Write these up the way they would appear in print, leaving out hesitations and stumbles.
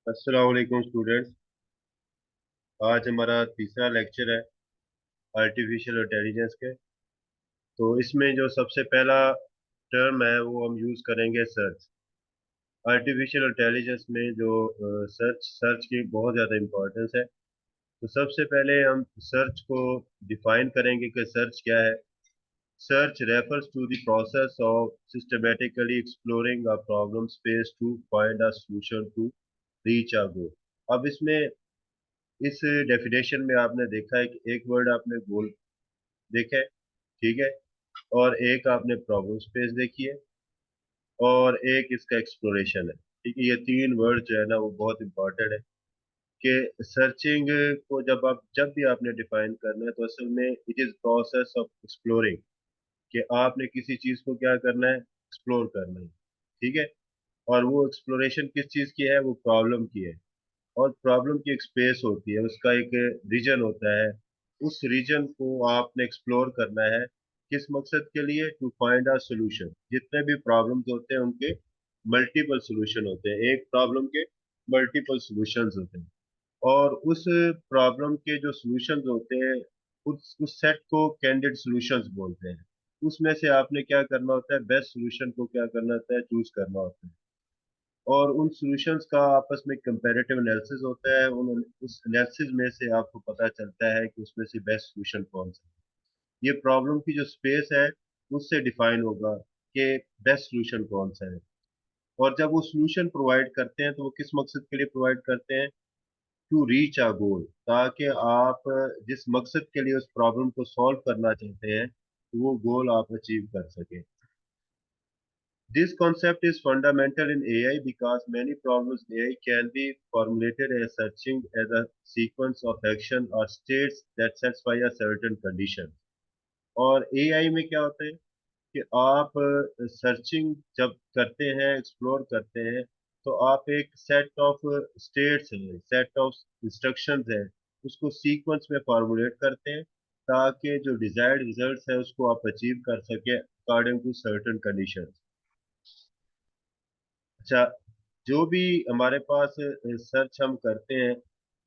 अस्सलाम वालेकुम स्टूडेंट्स। आज हमारा तीसरा लेक्चर है आर्टिफिशियल इंटेलिजेंस के। तो इसमें जो सबसे पहला टर्म है वो हम यूज़ करेंगे सर्च। आर्टिफिशियल इंटेलिजेंस में जो सर्च की बहुत ज़्यादा इम्पोर्टेंस है। तो सबसे पहले हम सर्च को डिफाइन करेंगे कि सर्च क्या है। Search refers to the process of systematically exploring a problem space to find a solution to reach a goal. अब इसमें इस डेफिनेशन में आपने देखा है कि एक वर्ड आपने गोल देखा है, ठीक है, और एक आपने प्रॉब्लम स्पेस देखी है, और एक इसका एक्सप्लोरेशन है। ठीक है, ये तीन वर्ड जो है ना वो बहुत इंपॉर्टेंट है कि सर्चिंग को जब भी आपने डिफाइन करना है तो असल में it is process of exploring, कि आपने किसी चीज को क्या करना है, एक्सप्लोर करना है। ठीक है, और वो एक्सप्लोरेशन किस चीज की है, वो प्रॉब्लम की है। और प्रॉब्लम की एक स्पेस होती है, उसका एक रीजन होता है। उस रीजन को आपने एक्सप्लोर करना है किस मकसद के लिए, टू फाइंड अ सोल्यूशन। जितने भी प्रॉब्लम्स होते हैं उनके मल्टीपल सोल्यूशन होते हैं, एक प्रॉब्लम के मल्टीपल सॉल्यूशंस होते हैं। और उस प्रॉब्लम के जो सॉल्यूशंस होते हैं उस सेट को कैंडिडेट सॉल्यूशंस बोलते हैं। उसमें से आपने क्या करना होता है, बेस्ट सॉल्यूशन को क्या करना होता है, चूज करना होता है। और उन सॉल्यूशंस का आपस में कंपैरेटिव एनालिसिस होता है। उन उस एनालिसिस में से आपको पता चलता है कि उसमें से बेस्ट सॉल्यूशन कौन सा है। ये प्रॉब्लम की जो स्पेस है उससे डिफाइन होगा कि बेस्ट सॉल्यूशन कौन सा है। और जब वो सॉल्यूशन प्रोवाइड करते हैं तो वो किस मकसद के लिए प्रोवाइड करते हैं, टू रीच अ गोल, ताकि आप जिस मकसद के लिए उस प्रॉब्लम को सॉल्व करना चाहते हैं वो गोल आप अचीव कर सकें। This concept is fundamental in AI because many problems in AI can be formulated as searching as a sequence of action or states that satisfy a certain condition. और AI में क्या होता है कि आप सर्चिंग जब करते हैं, एक्सप्लोर करते हैं, तो आप एक सेट ऑफ स्टेट्स है, सेट ऑफ इंस्ट्रक्शंस है, उसको सीक्वेंस में फॉर्मुलेट करते हैं ताकि जो डिजायर्ड रिजल्ट्स है उसको आप अचीव कर सके अकॉर्डिंग टू सर्टेन कंडीशंस। अच्छा, जो भी हमारे पास सर्च हम करते हैं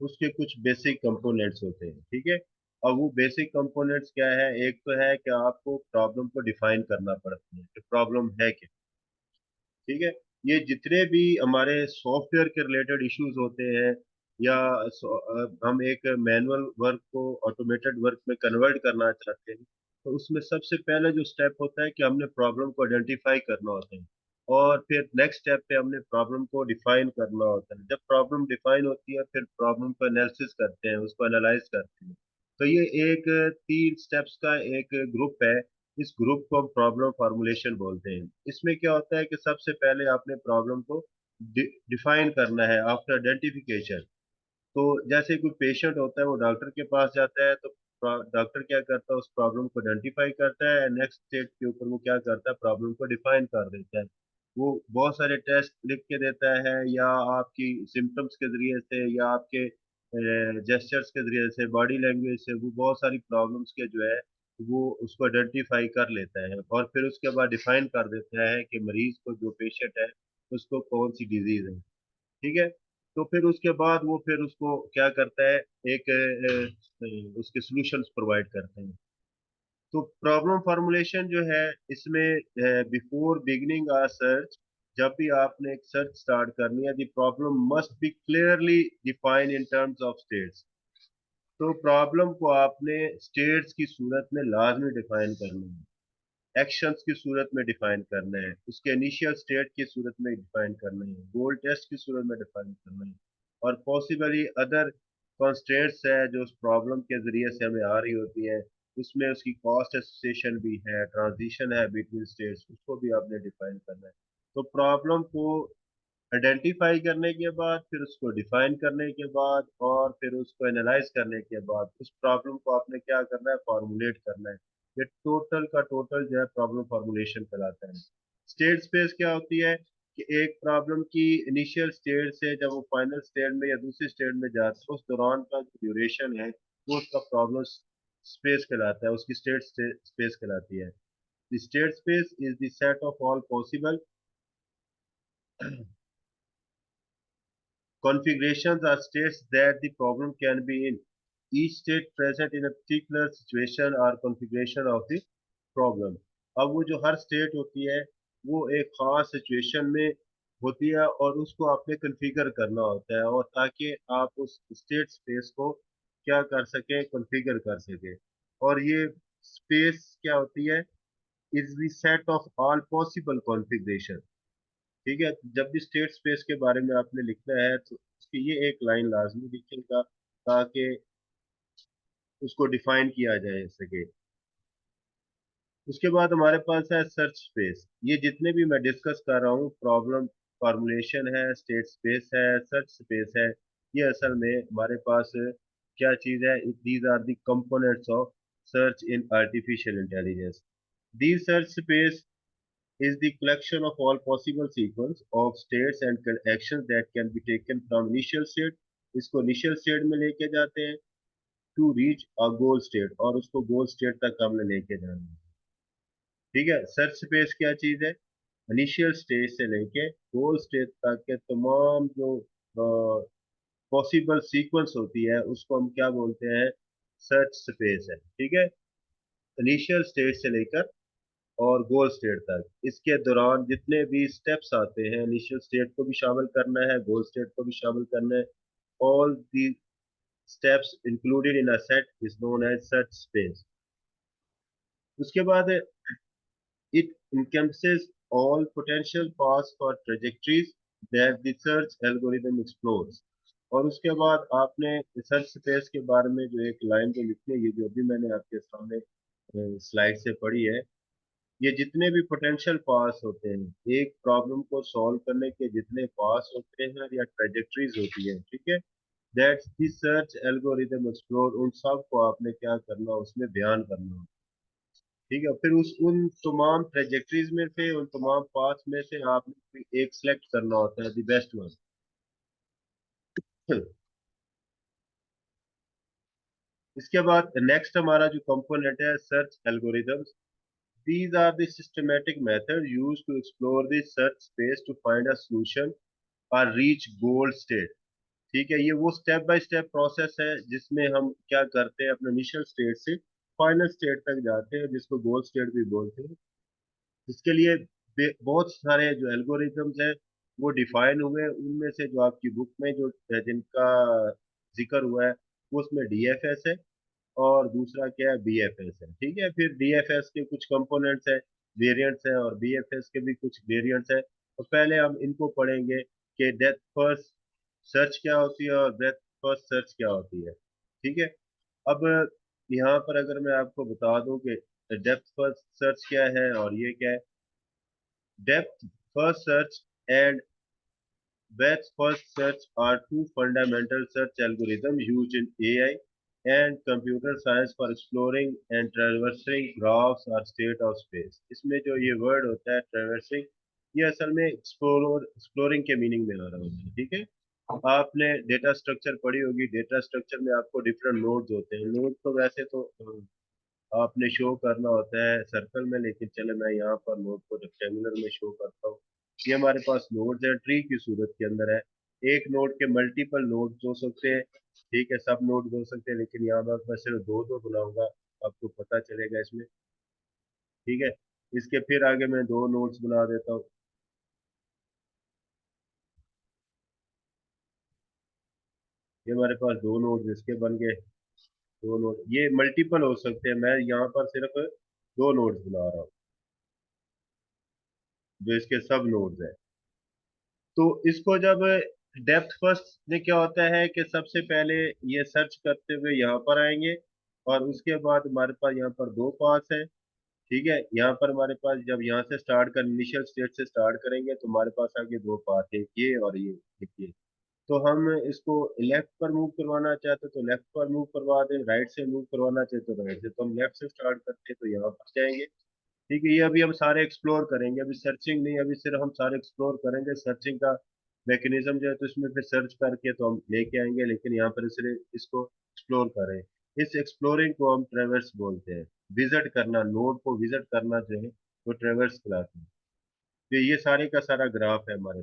उसके कुछ बेसिक कंपोनेंट्स होते हैं, ठीक है। अब वो बेसिक कंपोनेंट्स क्या है, एक तो है कि आपको प्रॉब्लम को डिफाइन करना पड़ता है कि प्रॉब्लम है क्या। ठीक है, ये जितने भी हमारे सॉफ्टवेयर के रिलेटेड इश्यूज होते हैं या हम एक मैनुअल वर्क को ऑटोमेटेड वर्क में कन्वर्ट करना चाहते हैं, तो उसमें सबसे पहले जो स्टेप होता है कि हमने प्रॉब्लम को आइडेंटिफाई करना होता है। और फिर नेक्स्ट स्टेप पे हमने प्रॉब्लम को डिफाइन करना होता है। जब प्रॉब्लम डिफाइन होती है फिर प्रॉब्लम को एनालिसिस करते हैं, उसको एनालाइज करते हैं। तो ये एक तीन स्टेप्स का एक ग्रुप है। इस ग्रुप को हम प्रॉब्लम फॉर्मुलेशन बोलते हैं। इसमें क्या होता है कि सबसे पहले आपने प्रॉब्लम को डिफाइन करना है आफ्टर आइडेंटिफिकेशन। तो जैसे कोई पेशेंट होता है वो डॉक्टर के पास जाता है, तो डॉक्टर क्या करता है, उस प्रॉब्लम को आइडेंटिफाई करता है, नेक्स्ट स्टेज के ऊपर वो क्या करता है, प्रॉब्लम को डिफाइन कर देता है। वो बहुत सारे टेस्ट लिख के देता है, या आपकी सिम्टम्स के जरिए से, या आपके जेस्चर्स के जरिए से, बॉडी लैंग्वेज से वो बहुत सारी प्रॉब्लम्स के जो है वो उसको आइडेंटिफाई कर लेता है। और फिर उसके बाद डिफाइन कर देता है कि मरीज को, जो पेशेंट है, उसको कौन सी डिजीज है। ठीक है, तो फिर उसके बाद वो फिर उसको क्या करता है, एक उसके सॉल्यूशंस प्रोवाइड करते हैं। तो प्रॉब्लम फॉर्मुलेशन जो है इसमें बिफोर बिगिनिंग अ सर्च, जब भी आपने एक सर्च स्टार्ट करनी है, the problem must be clearly define in terms of states. तो प्रॉब्लम को आपने स्टेट्स की सूरत में लाजमी डिफाइन करना है, एक्शंस की सूरत में डिफाइन करना है, उसके इनिशियल स्टेट की सूरत में डिफाइन करना है, गोल टेस्ट की सूरत में डिफाइन करना है, और पॉसिबली अदर कॉन्स्टेंट्स है जो उस प्रॉब्लम के जरिए से हमें आ रही होती है। उसमें उसकी कॉस्ट एसोसिएशन भी है, ट्रांजिशन है बिटवीन स्टेट्स, उसको भी आपने डिफाइन करना है। तो प्रॉब्लम को आइडेंटिफाई करने के बाद, फिर उसको डिफाइन करने के बाद, और फिर उसको एनालाइज करने के बाद उस प्रॉब्लम को आपने क्या करना है, फॉर्मुलेट करना है। ये टोटल का टोटल जो है प्रॉब्लम फॉर्मुलेशन कहलाता है। स्टेट स्पेस क्या होती है कि एक प्रॉब्लम की इनिशियल स्टेट से जब वो फाइनल स्टेट में या दूसरी स्टेट में जाता है, उस दौरान का जो ड्यूरेशन है वो उसका प्रॉब्लम स्पेस कहलाता है, उसकी स्टेट स्पेस कहलाती है। The state space is the set of all possible Configurations are states that the problem can be in. Each state present in a particular situation or configuration of the problem. अब वो जो हर state होती है वो एक खास situation में होती है और उसको आपने कॉन्फ़िगर करना होता है और ताकि आप उस स्टेट स्पेस को क्या कर सकें, कॉन्फ़िगर कर सकें। और ये स्पेस क्या होती है, is the set of all possible configuration. ठीक है, जब भी स्टेट स्पेस के बारे में आपने लिखना है तो उसकी ये एक लाइन लाजमी लिखिएगा ताकि उसको डिफाइन किया जाए सके। उसके बाद हमारे पास है सर्च स्पेस। ये जितने भी मैं डिस्कस कर रहा हूँ, प्रॉब्लम फॉर्मुलेशन है, स्टेट स्पेस है, सर्च स्पेस है, ये असल में हमारे पास क्या चीज़ है, these are the components of search in artificial intelligence. These search space is the collection of all possible sequence of states and actions that can be taken from initial state। इसको initial state में लेके जाते हैं to reach a goal state और उसको goal state तक हमने लेके जाना है। ठीक है, सर्च स्पेस क्या चीज है, इनिशियल स्टेज से लेके गोल स्टेज तक के तमाम जो पॉसिबल सीक्वेंस होती है उसको हम क्या बोलते हैं, सर्च स्पेस है। ठीक है, इनिशियल स्टेज से लेकर और गोल स्टेट तक, इसके दौरान जितने भी स्टेप्स आते हैं, इनिशियल स्टेट को भी शामिल करना है, गोल स्टेट को भी शामिल करना है। All the steps included in a set is known as search space. उसके बाद it encompasses all potential paths for trajectories that the search algorithm explores। और उसके बाद आपने सर्च स्पेस के बारे में जो एक लाइन जो लिखनी है, ये जो भी मैंने आपके सामने स्लाइड से पढ़ी है, ये जितने भी पोटेंशियल पास होते हैं एक प्रॉब्लम को सॉल्व करने के, जितने पास होते हैं या ट्रेजेक्टरीज होती है, ठीक है, that's the search algorithm explore, उन सब को आपने क्या करना, उसमें बयान करना। ठीक है, फिर उस उन तमाम ट्रेजेक्टरीज में से, उन तमाम पाथ में से आपने एक सिलेक्ट करना होता है, द बेस्ट वन। इसके बाद नेक्स्ट हमारा जो कंपोनेंट है, search algorithms. These are the systematic methods used to explore the search space to find a solution or reach goal state। ठीक है, ये वो स्टेप बाय स्टेप प्रोसेस है जिसमें हम क्या करते हैं, अपने इनिशियल स्टेट से फाइनल स्टेट तक जाते हैं, जिसको गोल स्टेट भी बोलते हैं। इसके लिए बहुत सारे जो एल्गोरिथम्स हैं वो डिफाइन हुए हैं। उनमें से जो आपकी बुक में जो जिनका जिक्र हुआ है वो उसमें डीएफएस है और दूसरा क्या है, बीएफएस है। ठीक है, फिर डीएफएस के कुछ कंपोनेंट्स है, वेरिएंट्स हैं, और बीएफएस के भी कुछ वेरिएंट्स हैं। तो पहले हम इनको पढ़ेंगे कि डेप्थ फर्स्ट सर्च क्या होती है और ब्रेथ फर्स्ट सर्च क्या होती है। ठीक है, अब यहाँ पर अगर मैं आपको बता दूं कि डेप्थ फर्स्ट सर्च क्या है और ये क्या है। Depth first search and breadth first search are two fundamental search algorithms used in AI and computer science for exploring and traversing graphs or state of space। इसमें जो ये वर्ड होता है traversing, ये असल में एक्सप्लोरिंग के मीनिंग में आ रहा होता है। ठीक है, आपने डेटा स्ट्रक्चर पढ़ी होगी, डेटा स्ट्रक्चर में आपको डिफरेंट नोड्स होते हैं। नोड तो वैसे तो आपने शो करना होता है सर्कल में, लेकिन चले मैं यहाँ पर नोड को रेक्टेंगुलर में शो करता हूँ। ये हमारे पास नोड्स है, ट्री की सूरत के अंदर है। एक नोड के मल्टीपल नोड्स हो सकते हैं, ठीक है, सब नोड्स हो सकते हैं, लेकिन यहाँ पर मैं सिर्फ दो दो बनाऊंगा, आपको पता चलेगा इसमें। ठीक है, इसके फिर आगे मैं दो नोड्स बना देता हूँ। ये हमारे पास दो नोड्स इसके बन गए, दो नोड ये मल्टीपल हो सकते हैं, मैं यहाँ पर सिर्फ दो नोड्स बना रहा हूँ जो इसके सब नोड्स है। तो इसको जब डेप्थ फर्स्ट में क्या होता है कि सबसे पहले ये सर्च करते हुए यहाँ पर आएंगे और उसके बाद हमारे पास यहाँ पर दो पास है। ठीक है, यहाँ पर हमारे पास जब यहाँ से स्टार्ट कर इनिशियल स्टेट से स्टार्ट करेंगे तो हमारे पास आगे दो पास है, ये और ये, देखिए। तो हम इसको लेफ्ट पर मूव करवाना चाहते तो लेफ्ट पर मूव करवा दें, राइट से मूव करवाना चाहते तो राइट से। तो हम लेफ्ट से स्टार्ट करते हैं तो यहाँ पर जाएंगे। ठीक है, ये अभी हम सारे एक्सप्लोर करेंगे, अभी सर्चिंग नहीं, अभी सिर्फ हम सारे एक्सप्लोर करेंगे। सर्चिंग का मैकेनिज्म जो है तो इसमें फिर सर्च करके तो हम लेके आएंगे, लेकिन यहाँ पर इसलिए इसको एक्सप्लोर करें। इस एक्सप्लोरिंग को हम ट्रेवर्स बोलते हैं। विजिट करना, नोड को विजिट करना जो है वो ट्रेवर्स कहलाता है। तो ये सारे का सारा ग्राफ है हमारे।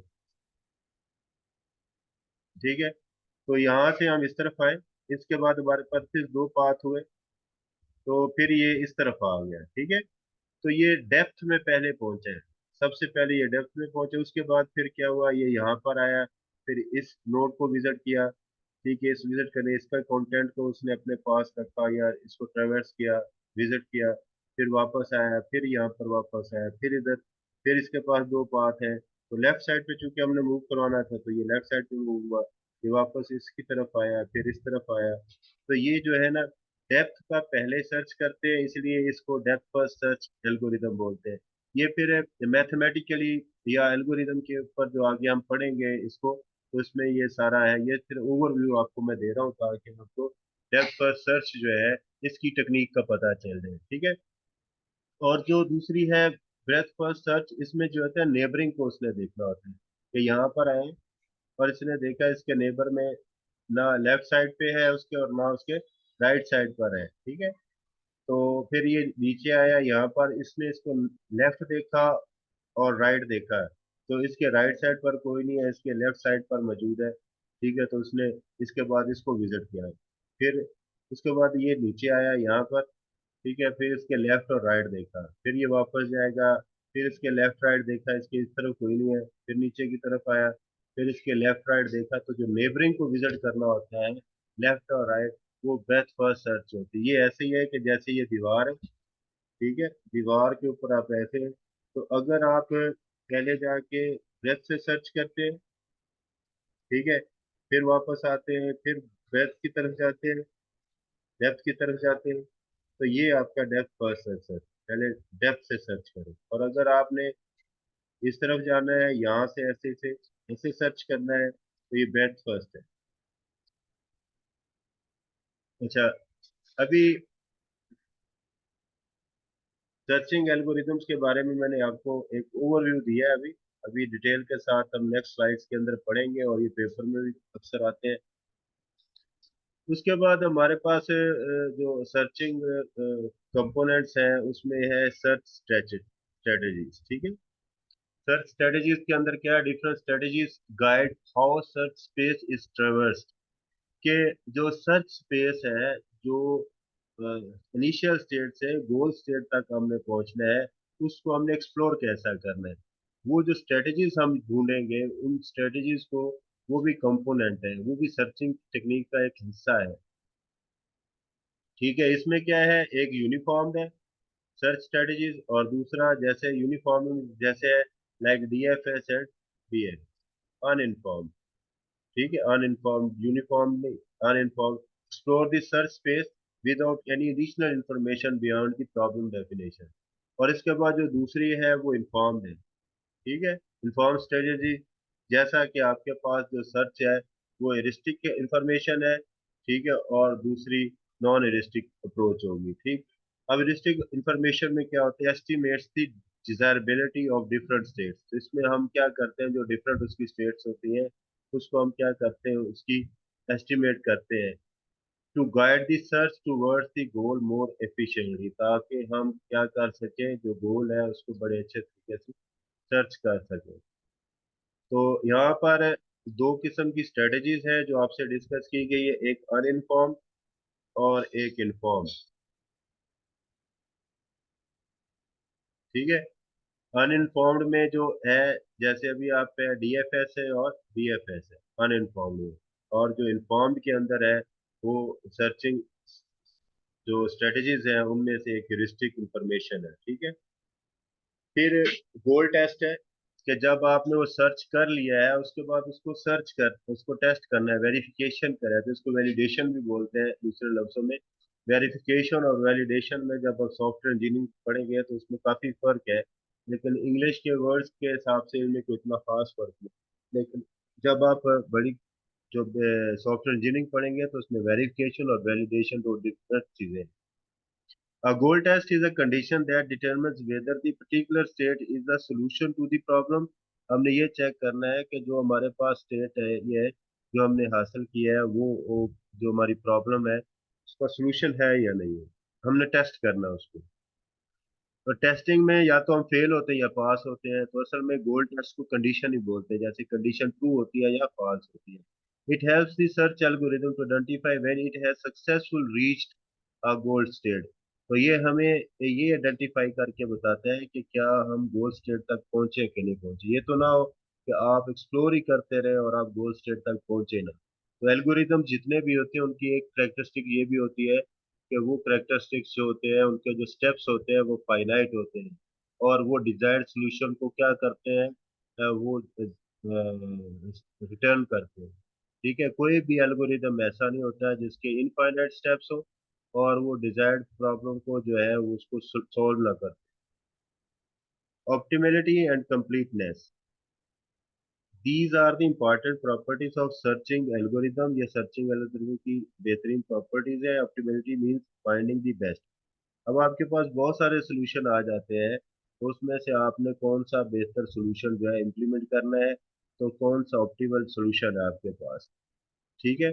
ठीक है, तो यहाँ से हम इस तरफ आए, इसके बाद हमारे पास फिर दो पाथ हुए, तो फिर ये इस तरफ आ गया। ठीक है, तो ये डेप्थ में पहले पहुंचे हैं, सबसे पहले ये डेप्थ में पहुंचे, उसके बाद फिर क्या हुआ, ये यहाँ पर आया, फिर इस नोड को विजिट किया। ठीक है, इस विजिट करने इसका कंटेंट को उसने अपने पास रखा या इसको ट्रेवर्स किया, विजिट किया, फिर वापस आया, फिर यहाँ पर वापस आया, फिर इधर, फिर इसके पास दो पाथ है, तो लेफ्ट साइड पे चूंकि हमने मूव करवाना था तो ये लेफ्ट साइड पे मूव हुआ, ये वापस इसकी तरफ आया, फिर इस तरफ आया। तो ये जो है ना, डेप्थ का पहले सर्च करते हैं, इसलिए इसको डेप्थ फर्स्ट सर्च एल्गोरिदम बोलते हैं। ये फिर मैथमेटिकली या एल्गोरिदम के ऊपर जो आगे हम पढ़ेंगे इसको, तो इसमें ये सारा है, ये फिर ओवरव्यू आपको मैं दे रहा हूँ ताकि आपको डेप्थ फर्स्ट सर्च जो है इसकी टेक्निक का पता चल जाए। ठीक है, और जो दूसरी है ब्रेथ फर्स्ट सर्च, इसमें जो होता है नेबरिंग को उसने देखना होता है कि यहाँ पर आए और इसने देखा इसके नेबर में ना लेफ्ट साइड पे है उसके और ना उसके राइट साइड पर है। ठीक है, तो फिर ये नीचे आया, यहाँ पर इसने इसको लेफ्ट देखा और राइट देखा, तो इसके राइट साइड पर कोई नहीं है, इसके लेफ्ट साइड पर मौजूद है। ठीक है, तो उसने इसके बाद इसको विजिट किया, फिर उसके बाद ये नीचे आया यहाँ पर। ठीक है, फिर इसके लेफ्ट और राइट देखा, फिर ये वापस जाएगा, फिर इसके लेफ्ट राइट देखा, इसके इस तरफ कोई नहीं है, फिर नीचे की तरफ आया, फिर इसके लेफ्ट राइट देखा। तो जो नेबरिंग को विजिट करना होता है लेफ्ट और राइट, वो ब्रेथ फर्स्ट सर्च होती है। ये ऐसे ही है कि जैसे ये दीवार है, ठीक है, दीवार के ऊपर आप ऐसे हैं, तो अगर आप पहले जाके ब्रेथ से सर्च करते हैं, ठीक है, फिर वापस आते हैं, फिर ब्रेथ की तरफ जाते हैं, डेप्थ की तरफ जाते हैं, तो ये आपका डेप्थ फर्स्ट सर्च है। पहले डेप्थ से सर्च करें, और अगर आपने इस तरफ जाना है, यहाँ से ऐसे ऐसे सर्च करना है, तो ये ब्रेथ फर्स्ट है। अच्छा, अभी सर्चिंग एल्गोरिथम्स के बारे में मैंने आपको एक ओवरव्यू दिया है। अभी अभी डिटेल के साथ हम नेक्स्ट स्लाइड्स के अंदर पढ़ेंगे, और ये पेपर में भी अक्सर आते हैं। उसके बाद हमारे पास जो सर्चिंग कंपोनेंट्स हैं उसमें है सर्च स्ट्रेटजीज। ठीक है, सर्च स्ट्रेटजीज के अंदर क्या है, different strategies guide how search space is traversed, के जो सर्च स्पेस है, जो इनिशियल स्टेट से गोल स्टेट तक हमने पहुंचना है, उसको हमने एक्सप्लोर कैसा करना है, वो जो स्ट्रेटजीज हम ढूंढेंगे उन स्ट्रेटजीज को, वो भी कंपोनेंट है, वो भी सर्चिंग टेक्निक का एक हिस्सा है। ठीक है, इसमें क्या है, एक यूनिफॉर्म है सर्च स्ट्रेटजीज, और दूसरा जैसे यूनिफॉर्म जैसे like DFS and BF uninformed. ठीक है, अनइनफॉर्म्ड, यूनिफॉर्म नहीं, uninformed explore the search space without any additional information beyond the problem definition. और इसके बाद जो दूसरी है वो इन्फॉर्म्ड है। ठीक है, इन्फॉर्म स्ट्रेटजी, जैसा कि आपके पास जो सर्च है वो एरिस्टिक इंफॉर्मेशन है, ठीक है, और दूसरी नॉन एरिस्टिक अप्रोच होगी। ठीक, अब एरिस्टिक इंफॉर्मेशन में क्या होता है, estimates the desirability of different states. तो इसमें हम क्या करते हैं, जो डिफरेंट उसकी स्टेट्स होती हैं उसको हम क्या करते हैं, उसकी एस्टिमेट करते हैं, to guide the search towards the goal more efficiently, ताकि हम क्या कर सकें, जो गोल है उसको बड़े अच्छे तरीके से सर्च कर सकें। तो यहाँ पर दो किस्म की स्ट्रेटजीज है जो आपसे डिस्कस की गई है, एक अनइनफॉर्म और एक इन्फॉर्म। ठीक है, अनइनफॉर्म्ड में जो है, जैसे अभी आप पे डीएफएस है और बीएफएस है अनइनफॉर्म्ड में, और जो इन्फॉर्म्ड के अंदर है वो सर्चिंग जो स्ट्रेटजीज है उनमें से एक ह्यूरिस्टिक इंफॉर्मेशन है। ठीक है, फिर गोल टेस्ट है कि जब आपने वो सर्च कर लिया है उसके बाद उसको सर्च कर उसको टेस्ट करना है, वेरिफिकेशन करा है, तो इसको वैलिडेशन भी बोलते हैं दूसरे लफ्जों में। वेरिफिकेशन और वैलिडेशन में जब आप सॉफ्टवेयर इंजीनियरिंग पढ़ेंगे तो उसमें काफ़ी फर्क है, लेकिन इंग्लिश के वर्ड्स के हिसाब से इनमें कोई इतना खास फर्क नहीं। लेकिन जब आप बड़ी जो सॉफ्टवेयर इंजीनियरिंग पढ़ेंगे तो उसमें वेरिफिकेशन और वैलिडेशन दो डिफरेंट चीज़ें हैं। A goal test is a condition that determines whether the particular state is the solution to the problem। हमने ये चेक करना है कि जो हमारे पास स्टेट है, ये जो हमने हासिल किया है वो जो हमारी प्रॉब्लम है उसका सलूशन है या नहीं है, हमने टेस्ट करना है उसको। तो टेस्टिंग में या तो हम फेल होते हैं या पास होते हैं, तो असल में गोल टेस्ट को कंडीशन ही बोलते हैं, जैसे कंडीशन ट्रू होती है या फॉल्स होती है। It helps the search algorithm to identify when it has successful reached a goal state. तो ये हमें ये आइडेंटिफाई करके बताता है कि क्या हम गोल स्टेट तक पहुंचे कि नहीं पहुंचे। ये तो ना हो कि आप एक्सप्लोर ही करते रहे और आप गोल स्टेट तक पहुंचे ना। तो एल्गोरिदम जितने भी होते हैं उनकी एक करेक्टरिस्टिक ये भी होती है कि वो करेक्टरिस्टिक्स जो होते हैं उनके जो स्टेप्स होते हैं वो फाइनाइट होते हैं और वो डिजायर्ड सोल्यूशन को क्या करते हैं, वो रिटर्न करते हैं। ठीक है, कोई भी एल्गोरिदम ऐसा नहीं होता है जिसके इनफाइनाइट स्टेप्स हो और वो डिजायर्ड प्रॉब्लम को जो है वो उसको सॉल्व ना कर। Optimality and completeness, these are the important properties of searching algorithm. ये सर्चिंग एल्गोरिदम की बेहतरीन प्रॉपर्टीज है। Optimality means finding the best. अब आपके पास बहुत सारे सोल्यूशन आ जाते हैं, तो उसमें से आपने कौन सा बेहतर सोल्यूशन जो है इम्प्लीमेंट करना है, तो कौन सा ऑप्टिमल सोल्यूशन है आपके पास। ठीक है,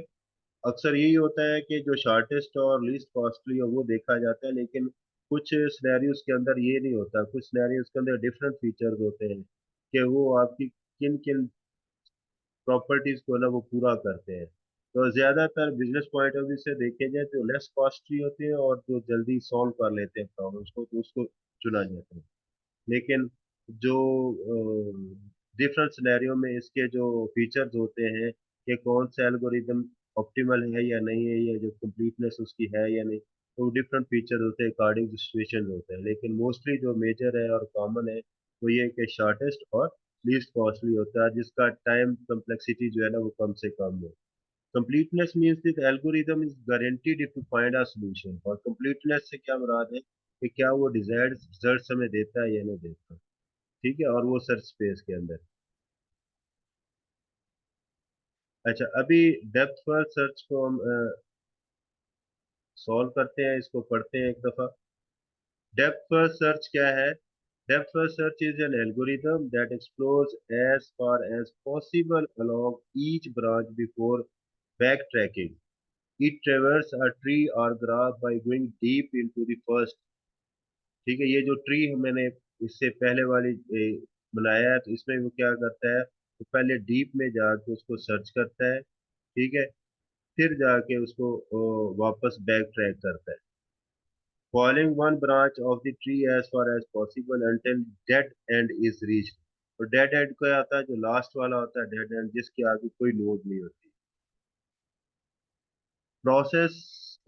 अक्सर यही होता है कि जो शॉर्टेस्ट और लीस्ट कॉस्टली हो वो देखा जाता है, लेकिन कुछ सिनेरियोज के अंदर ये नहीं होता। कुछ सिनेरियोज के अंदर डिफरेंट फीचर्स होते हैं कि वो आपकी किन किन प्रॉपर्टीज को ना वो पूरा करते हैं। तो ज्यादातर बिजनेस पॉइंट ऑफ व्यू से देखे जाए तो लेस कॉस्टली होते हैं और जो जल्दी सॉल्व कर लेते हैं प्रॉब्लम्स को, तो उसको चुना जाता है। लेकिन जो डिफरेंट सिनेरियो में इसके जो फीचर्स होते हैं कि कौन सा एल्गोरिदम ऑप्टिमल है या नहीं है, या जो कंप्लीटनेस उसकी है या नहीं, तो डिफरेंट फीचर होते हैं अकॉर्डिंग टू सिचुएशन होते हैं। लेकिन मोस्टली जो मेजर है और कॉमन है वो ये कि शॉर्टेस्ट और लीस्ट कॉस्टली होता है, जिसका टाइम कम्प्लेक्सिटी जो है ना वो कम से कम हो। Completeness means the algorithm is guaranteed if you find a solution. और कंप्लीटनेस से क्या मुराद है कि क्या वो डिजायर्ड रिजल्ट हमें देता है या नहीं देता। ठीक है, और वो सर्च स्पेस के अंदर। अच्छा, अभी डेप्थ फर्स्ट सर्च को हम सॉल्व करते हैं, इसको पढ़ते हैं एक दफा। डेप्थ फर्स्ट सर्च क्या है? Depth first search is an algorithm that explores as far as possible along each branch before backtracking. It traverses a tree or graph by going deep into the first। ठीक है, ये जो tree मैंने इससे पहले वाली बनाया है, तो इसमें वो क्या करता है, तो पहले डीप में जाके उसको सर्च करता है। ठीक है, फिर जाके उसको वापस बैक ट्रैक करता है। Following one branch of the tree as far as possible until dead end is reached. और डेड एंड क्या आता है? जो लास्ट वाला होता है डेड एंड, जिसके आगे कोई नोड नहीं होती। प्रोसेस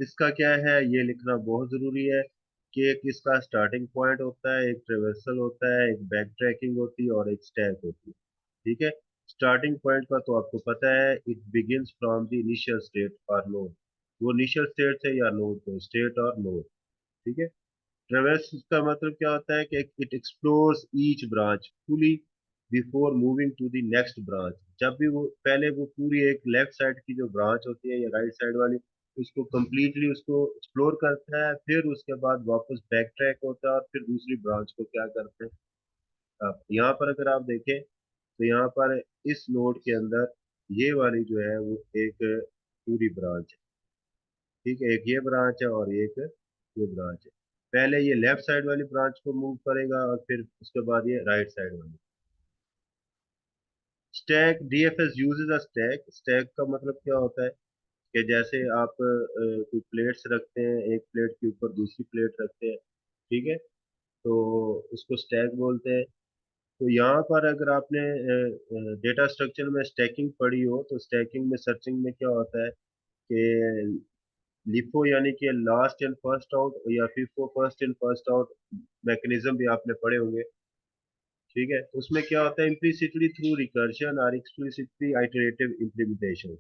इसका क्या है ये लिखना बहुत जरूरी है कि एक इसका स्टार्टिंग पॉइंट होता है, एक ट्रेवर्सल होता है, एक बैक ट्रैकिंग होती है और एक स्टैक होती है। ठीक है, स्टार्टिंग पॉइंट का तो आपको पता है, it begins from the initial state और नोड। वो इनिशियल स्टेट है या नोड, तो स्टेट और नोड। ठीक है, ट्रेवर्स का मतलब क्या होता है कि it explores each branch fully before moving to the next branch. जब भी वो पहले वो पूरी एक लेफ्ट साइड की जो ब्रांच होती है या राइट साइड वाली, उसको कंप्लीटली उसको एक्सप्लोर करता है, फिर उसके बाद वापस बैक ट्रैक होता है और फिर दूसरी ब्रांच को क्या करते हैं। अब यहाँ पर अगर आप देखें तो यहाँ पर इस नोड के अंदर ये वाली जो है वो एक पूरी ब्रांच है। ठीक है, एक ये ब्रांच है और एक ये ब्रांच है। पहले ये लेफ्ट साइड वाली ब्रांच को मूव करेगा और फिर उसके बाद ये राइट साइड वाली। Stack, DFS uses a stack. Stack का मतलब क्या होता है कि जैसे आप कोई प्लेट्स रखते हैं, एक प्लेट के ऊपर दूसरी प्लेट रखते हैं। ठीक है, तो उसको स्टैक बोलते हैं। तो यहाँ पर अगर आपने डेटा स्ट्रक्चर में स्टैकिंग पढ़ी हो, तो स्टैकिंग में सर्चिंग में क्या होता है कि लिफो यानी कि लास्ट इन फर्स्ट आउट, या FIFO first in first out mechanism भी आपने पढ़े होंगे। ठीक है, उसमें क्या होता है, इम्प्लिसिटली थ्रू रिकर्जन और एक्सप्लिसिटली आइटरेटिव इम्प्लीमेंटेशन।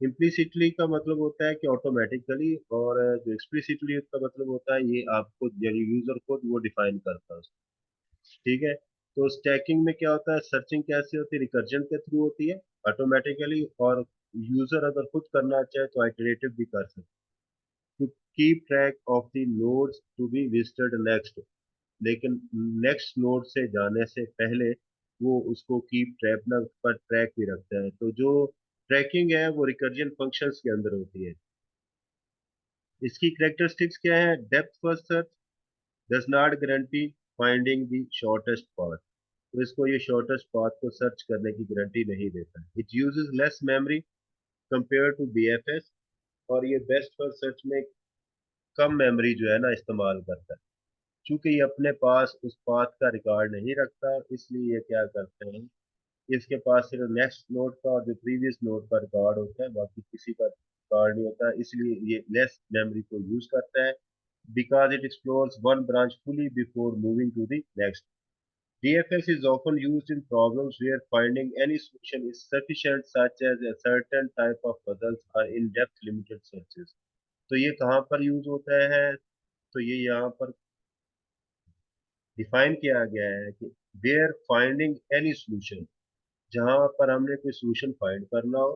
इम्प्लिसिटली का मतलब होता है कि ऑटोमेटिकली, और जो एक्सप्लिसिटली का मतलब होता है ये आपको यानी यूजर को वो डिफाइन करता है। ठीक है, तो स्टैकिंग में क्या होता है, सर्चिंग कैसे होती है, रिकर्जन के थ्रू होती है ऑटोमेटिकली, और यूजर अगर खुद करना चाहे तो आइटरेटिव भी कर सकते हैं, to keep track of the nodes to be visited next. लेकिन नेक्स्ट नोड से जाने से पहले वो उसको कीप ट्रैक पर ट्रैक भी रखता है। तो जो ट्रैकिंग है वो रिकर्जन फंक्शंस के अंदर होती है। इसकी करेक्टरिस्टिक्स क्या है? Depth first search does not guarantee finding the shortest path. तो इसको ये शॉर्टेस्ट पाथ को सर्च करने की गारंटी नहीं देता। It uses less memory compare to BFS। और ये बेस्ट फर्स्ट सर्च में कम मेमोरी जो है ना इस्तेमाल करता है। चूंकि ये अपने पास उस पाथ का रिकॉर्ड नहीं रखता, इसलिए ये क्या करते हैं, इसके पास सिर्फ नेक्स्ट नोड का और जो प्रीवियस नोड का रिकॉर्ड होता है, बाकी किसी का रिकॉर्ड नहीं होता, इसलिए ये लेस मेमोरी को यूज करता है। Because it explores one branch fully before moving to the next. DFS is often used in problems where finding any solution is sufficient, such as a certain type of puzzles or in-depth limited searches। तो ये कहाँ पर use होता है, तो ये यहाँ पर डिफाइन किया गया है कि वेयर फाइंडिंग एनी सोल्यूशन, जहां पर हमने कोई सोल्यूशन फाइंड करना हो,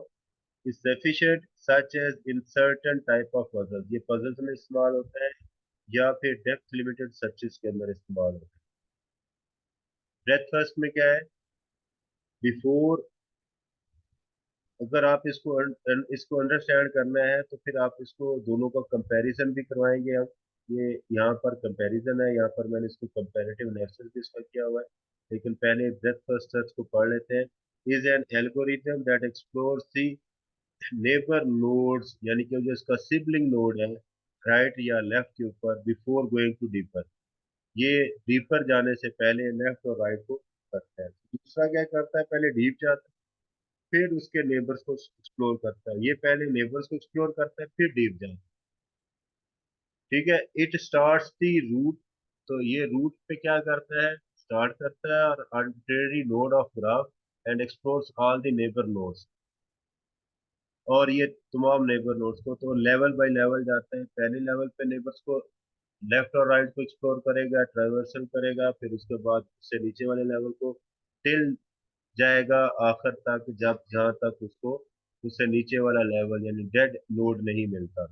is sufficient such as in certain type of puzzles, ये पजल्स में इस्तेमाल होता है या फिर डेप्थ लिमिटेड सर्चेस के अंदर इस्तेमाल होता है। ब्रेथ फर्स्ट में क्या है, बिफोर, अगर आप इसको अंडरस्टैंड करना है तो फिर आप इसको दोनों का कंपैरिजन भी करवाएंगे हम। ये यहाँ पर कंपैरिजन है, यहाँ पर मैंने इसको कंपैरेटिव एनालिसिस भी इसका किया हुआ है। लेकिन पहले ब्रेथ फर्स्ट सर्च को पढ़ लेते हैं। Is an algorithm that explores the neighbour nodes, यानी कि जो इसका सिबलिंग नोड है राइट या लेफ्ट के ऊपर, बिफोर गोइंग टू डीपर, ये डीपर जाने से पहले लेफ्ट और राइट को करता है। दूसरा क्या करता है, पहले डीप जाता है फिर उसके नेबर्स को एक्सप्लोर करता है। ये पहले नेबर्स को एक्सप्लोर करता है फिर डीप जाता है। ठीक है। इट स्टार्ट्स दी रूट, तो ये रूट पे क्या करता है, स्टार्ट करता है और arbitrary node of graph and explores all the neighbour nodes. और ये तमाम नेबर नोड्स को तो लेवल बाय लेवल जाते हैं। पहले लेवल पे नेबर्स को लेफ्ट और राइट को एक्सप्लोर करेगा, ट्रावर्सल करेगा, फिर उसके बाद उससे नीचे वाले लेवल को टिल जाएगा आखिर तक, जब जहां तक उसको उससे नीचे वाला लेवल यानी डेड नोड नहीं मिलता।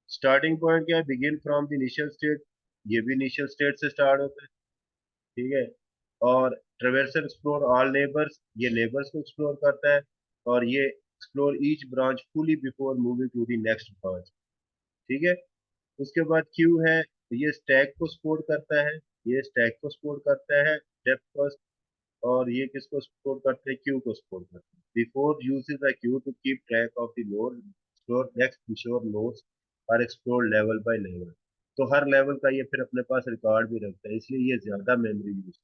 स्टार्टिंग पॉइंट क्या है, begin from the initial state, ये भी इनिशियल स्टेट से स्टार्ट होता है। ठीक है। और ट्रेवर्सल एक्सप्लोर ऑल नेबर्स, ये नेबर्स को एक्सप्लोर करता है। और ये explore each branch fully before moving to the next branch. ठीक है। उसके बाद क्यू है, ये स्टैक को सपोर्ट करता है, ये स्टैक को सपोर्ट करता है डेप्थ फर्स्ट। और ये किसको सपोर्ट करते हैं, क्यू को सपोर्ट करते हैं। Before uses the queue to keep track of the node, explore next ensure nodes और एक्सप्लोर लेवल बाय लेवल। तो हर लेवल का ये फिर अपने पास रिकॉर्ड भी रखता है, इसलिए ये ज्यादा memory use.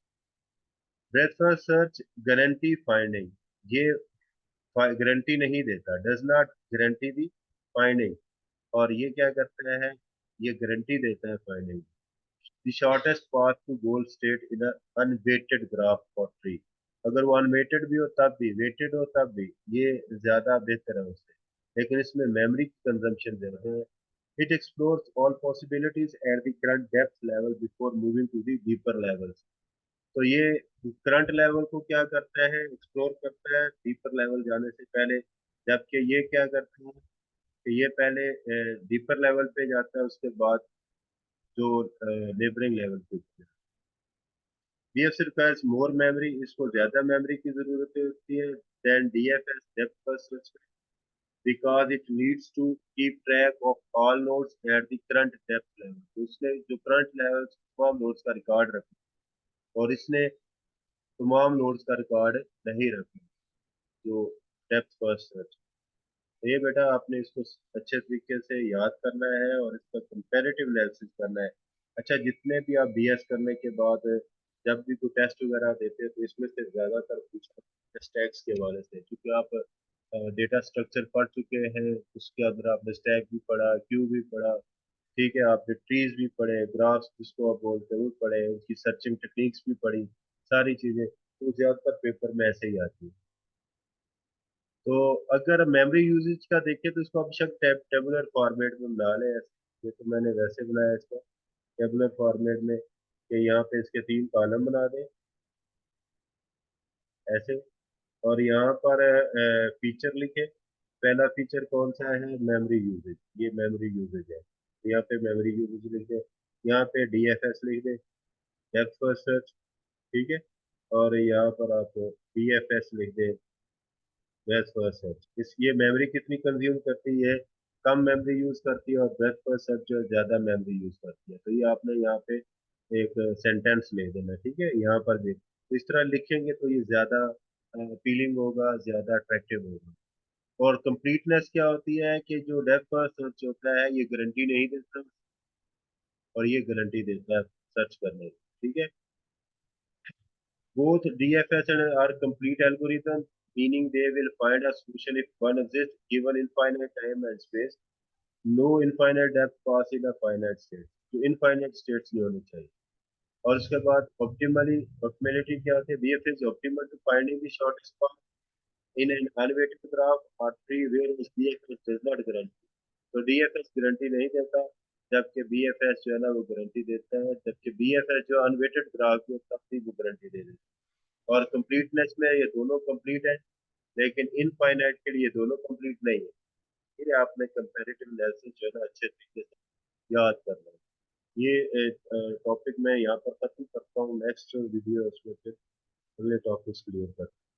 Breadth first search guarantee finding, ये गारंटी नहीं देता, does not guarantee the finding. और ये क्या करता है, ये गारंटी देता है finding. The shortest path to goal state in unweighted graph for tree, अगर वो अनवेटेड भी हो तब भी, वेटेड हो तब भी, ये ज्यादा बेहतर है उससे। लेकिन इसमें मेमोरी की कंजम्पशन ज्यादा है। It explores all possibilities at the current depth level before moving to the deeper levels. तो ये करंट लेवल को क्या करता है, एक्सप्लोर करता है डीपर लेवल जाने से पहले। जबकि ये क्या करता है कि ये पहले डीपर लेवल पे जाता है, उसके बाद जो नेबरिंग लेवल पे होता है। BF रिक्वायर्स मोर मेमोरी, इसको ज्यादा मेमोरी की जरूरत होती है than DFS depth first search, because it needs to keep track of all nodes at the current depth level. तो इसने जो करंट लेवल तमाम नोड्स का रिकॉर्ड रखा, और इसने तमाम नोड्स का रिकॉर्ड नहीं रखा जो डेप्थ फर्स्ट सर्च। तो ये बेटा आपने इसको अच्छे तरीके से याद करना है और इसका कंपैरेटिव एनालिसिस करना है। अच्छा, जितने भी आप BS करने के बाद जब भी कोई टेस्ट वगैरह देते हैं तो इसमें से ज्यादातर पूछा स्टैक्स के हवाले से, क्योंकि आप डेटा स्ट्रक्चर पढ़ चुके हैं, उसके अंदर आपने स्टैक भी पढ़ा, क्यू भी पढ़ा। ठीक है, आपने ट्रीज भी पढ़े, ग्राफ्स जिसको आप बोलते हैं वो पढ़े, उसकी सर्चिंग टेक्निक्स भी पढ़ी, सारी चीजें। तो ज्यादातर पेपर में ऐसे ही आती है। तो अगर मेमोरी यूजेज का देखें तो इसको बेशक टेबुलर फॉर्मेट में बना लें ऐसे। ये तो मैंने वैसे बनाया इसको टेबुलर फॉर्मेट में, कि यहाँ पे इसके 3 कॉलम बना दें ऐसे। और यहाँ पर फीचर लिखे। पहला फीचर कौन सा है, मेमोरी यूजेज, ये मेमोरी यूजेज है, तो यहाँ पे मेमोरी यूजेज लिख दें। यहाँ पे DFS लिख दें, डेप्थ फर्स्ट सर्च। ठीक है। और यहाँ पर आप DFS लिख दें, ब्रेथ फर्स्ट सर्च। इस ये मेमोरी कितनी कंज्यूम करती है, कम मेमोरी यूज करती है, और ब्रेथ फर्स्ट सर्च जो है ज्यादा मेमोरी यूज करती है। तो ये आपने यहाँ पे एक सेंटेंस ले देना। ठीक है, यहाँ पर भी तो इस तरह लिखेंगे तो ये ज्यादा अपीलिंग होगा, ज्यादा अट्रैक्टिव होगा। और कंप्लीटनेस क्या होती है कि जो डेप्थ फर्स्ट सर्च होता है ये गारंटी नहीं देता, और ये गारंटी देता है सर्च करने की, ठीक है। Both DFS and are complete algorithm, meaning they will find a solution if one exists given infinite time and space. No infinite depth pass in a finite state, तो इनफाइनाइट स्टेट्स नहीं होनी चाहिए। और उसके बाद ऑप्टिमली ऑप्टिमलिटी क्या होती है, BFS optimal to finding the shortest path in an unweighted graph और tree where DFS does not guarantee. तो DFS गारंटी नहीं देता, जबकि BFS जो है ना वो गारंटी देता है, जबकि BFS जो अनवेटेड ग्राफ है तब भी वो गारंटी दे देता है। और कंप्लीटनेस में ये दोनों कंप्लीट है, लेकिन इनफाइनाइट के लिए दोनों कंप्लीट नहीं है। ये आपने कंपैरेटिव एनालिसिस जो है ना अच्छे तरीके से याद करना है। ये टॉपिक मैं यहाँ पर खत्म करता हूँ, नेक्स्ट वीडियो उसमें फिर अगले टॉपिक्स क्लियर करता हूँ।